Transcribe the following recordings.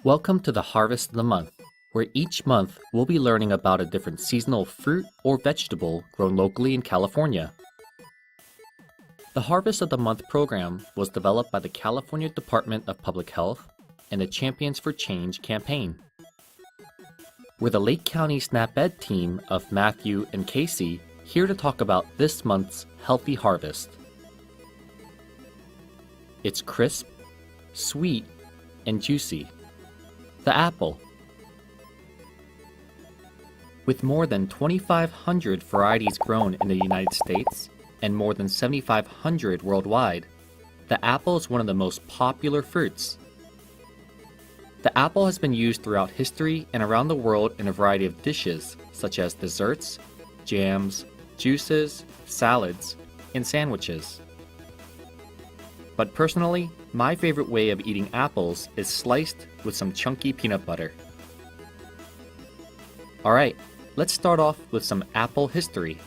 Welcome to the Harvest of the Month, where each month we'll be learning about a different seasonal fruit or vegetable grown locally in California. The Harvest of the Month program was developed by the California Department of Public Health and the Champions for Change campaign. We're the Lake County Snap Ed team of Matthew and Casey here to talk about this month's healthy harvest. It's crisp, sweet, and juicy. The apple. With more than 2,500 varieties grown in the United States and more than 7,500 worldwide, the apple is one of the most popular fruits. The apple has been used throughout history and around the world in a variety of dishes such as desserts, jams, juices, salads, and sandwiches. But personally, my favorite way of eating apples is sliced with some chunky peanut butter. Alright, let's start off with some apple history.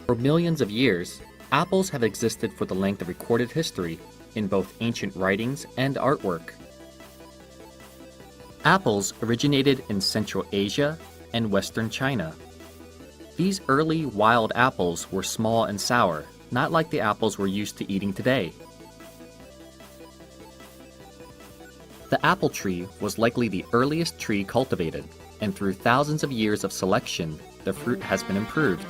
For millions of years, apples have existed for the length of recorded history in both ancient writings and artwork. Apples originated in Central Asia and Western China. These early wild apples were small and sour, not like the apples we're used to eating today. The apple tree was likely the earliest tree cultivated, and through thousands of years of selection, the fruit has been improved.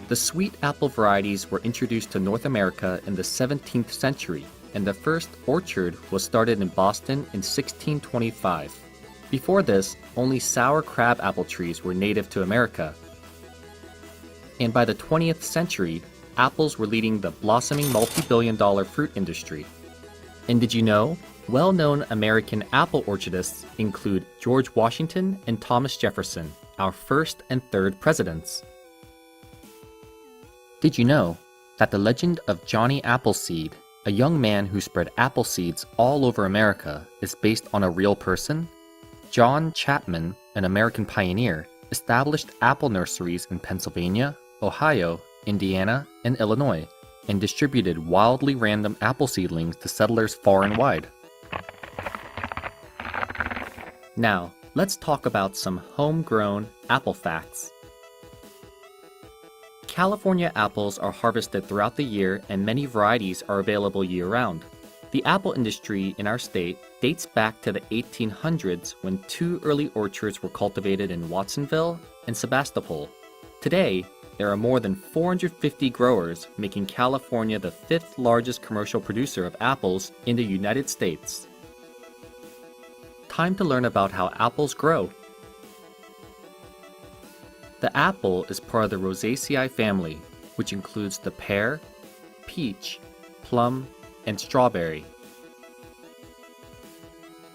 The sweet apple varieties were introduced to North America in the 17th century, and the first orchard was started in Boston in 1625. Before this, only sour crab apple trees were native to America. And by the 20th century, apples were leading the blossoming multi-billion-dollar fruit industry. And did you know? Well-known American apple orchardists include George Washington and Thomas Jefferson, our first and third presidents. Did you know that the legend of Johnny Appleseed, a young man who spread apple seeds all over America, is based on a real person? John Chapman, an American pioneer, established apple nurseries in Pennsylvania, Ohio, Indiana, and Illinois, and distributed wildly random apple seedlings to settlers far and wide. Now, let's talk about some homegrown apple facts. California apples are harvested throughout the year and many varieties are available year-round. The apple industry in our state dates back to the 1800s when two early orchards were cultivated in Watsonville and Sebastopol. Today, there are more than 450 growers, making California the fifth largest commercial producer of apples in the United States. Time to learn about how apples grow. The apple is part of the Rosaceae family, which includes the pear, peach, plum, and strawberry.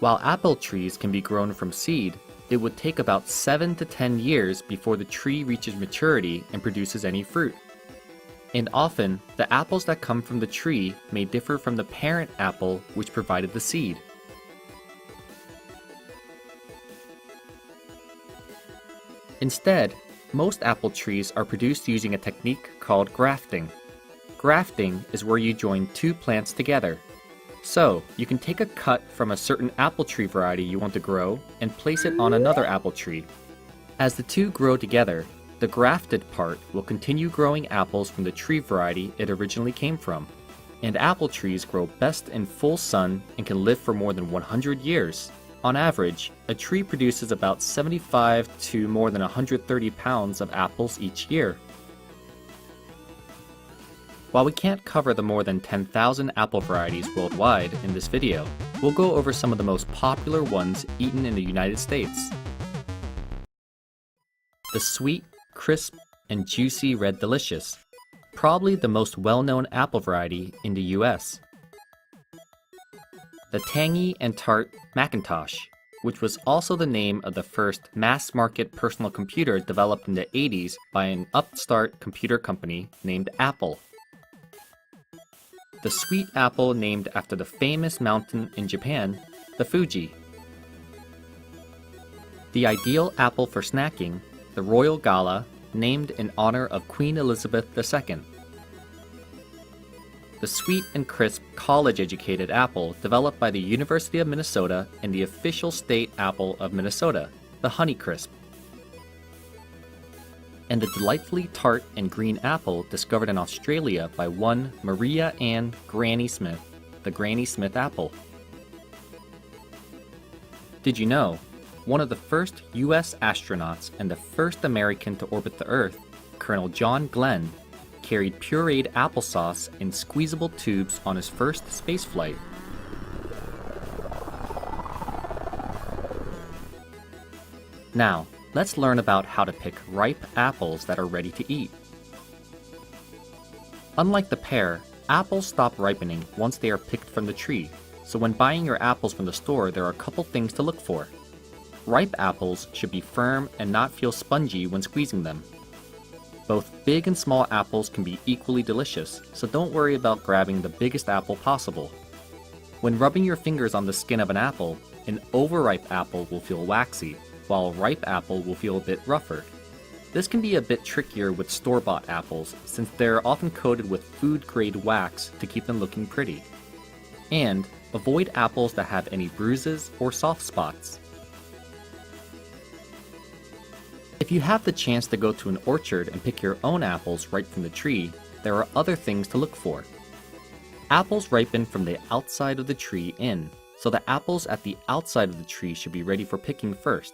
While apple trees can be grown from seed, it would take about 7 to 10 years before the tree reaches maturity and produces any fruit. And often, the apples that come from the tree may differ from the parent apple which provided the seed. Instead, most apple trees are produced using a technique called grafting. Grafting is where you join two plants together. So, you can take a cut from a certain apple tree variety you want to grow and place it on another apple tree. As the two grow together, the grafted part will continue growing apples from the tree variety it originally came from. And apple trees grow best in full sun and can live for more than 100 years. On average, a tree produces about 75 to more than 130 pounds of apples each year. While we can't cover the more than 10,000 apple varieties worldwide in this video, we'll go over some of the most popular ones eaten in the United States. The sweet, crisp, and juicy Red Delicious, probably the most well-known apple variety in the US. The tangy and tart Macintosh, which was also the name of the first mass-market personal computer developed in the 80s by an upstart computer company named Apple. The sweet apple named after the famous mountain in Japan, the Fuji. The ideal apple for snacking, the Royal Gala, named in honor of Queen Elizabeth II. the sweet and crisp college-educated apple developed by the University of Minnesota and the official state apple of Minnesota, the Honeycrisp. And the delightfully tart and green apple discovered in Australia by one Maria Ann Granny Smith, the Granny Smith apple. Did you know, one of the first US astronauts and the first American to orbit the Earth, Colonel John Glenn, carried pureed applesauce in squeezable tubes on his first spaceflight. Now, let's learn about how to pick ripe apples that are ready to eat. Unlike the pear, apples stop ripening once they are picked from the tree, so when buying your apples from the store, there are a couple things to look for. Ripe apples should be firm and not feel spongy when squeezing them. Both big and small apples can be equally delicious, so don't worry about grabbing the biggest apple possible. When rubbing your fingers on the skin of an apple, an overripe apple will feel waxy, while a ripe apple will feel a bit rougher. This can be a bit trickier with store-bought apples, since they're often coated with food-grade wax to keep them looking pretty. And avoid apples that have any bruises or soft spots. If you have the chance to go to an orchard and pick your own apples right from the tree, there are other things to look for. Apples ripen from the outside of the tree in, so the apples at the outside of the tree should be ready for picking first.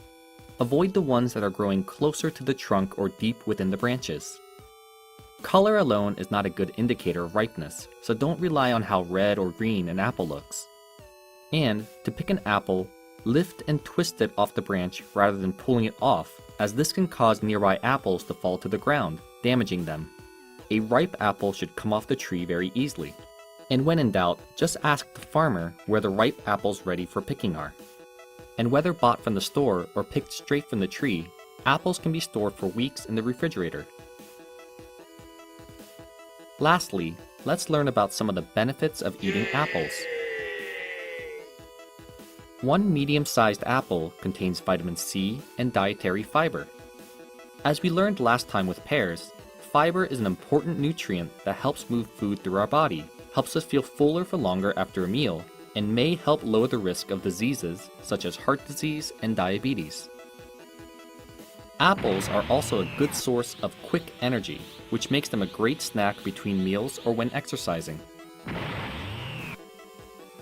Avoid the ones that are growing closer to the trunk or deep within the branches. Color alone is not a good indicator of ripeness, so don't rely on how red or green an apple looks. And to pick an apple, lift and twist it off the branch rather than pulling it off, as this can cause nearby apples to fall to the ground, damaging them. A ripe apple should come off the tree very easily. And when in doubt, just ask the farmer where the ripe apples ready for picking are. And whether bought from the store or picked straight from the tree, apples can be stored for weeks in the refrigerator. Lastly, let's learn about some of the benefits of eating apples. One medium-sized apple contains vitamin C and dietary fiber. As we learned last time with pears, fiber is an important nutrient that helps move food through our body, helps us feel fuller for longer after a meal, and may help lower the risk of diseases such as heart disease and diabetes. Apples are also a good source of quick energy, which makes them a great snack between meals or when exercising.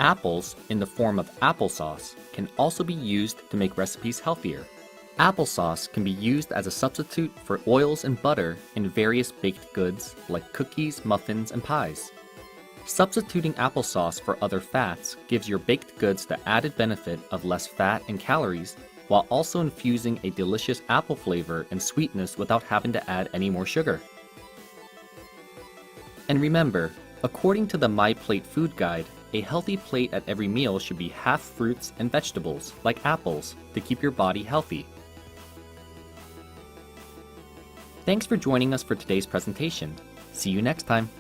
Apples, in the form of applesauce, can also be used to make recipes healthier. Applesauce can be used as a substitute for oils and butter in various baked goods like cookies, muffins, and pies. Substituting applesauce for other fats gives your baked goods the added benefit of less fat and calories, while also infusing a delicious apple flavor and sweetness without having to add any more sugar. And remember, according to the MyPlate food guide, a healthy plate at every meal should be half fruits and vegetables, like apples, to keep your body healthy. Thanks for joining us for today's presentation. See you next time.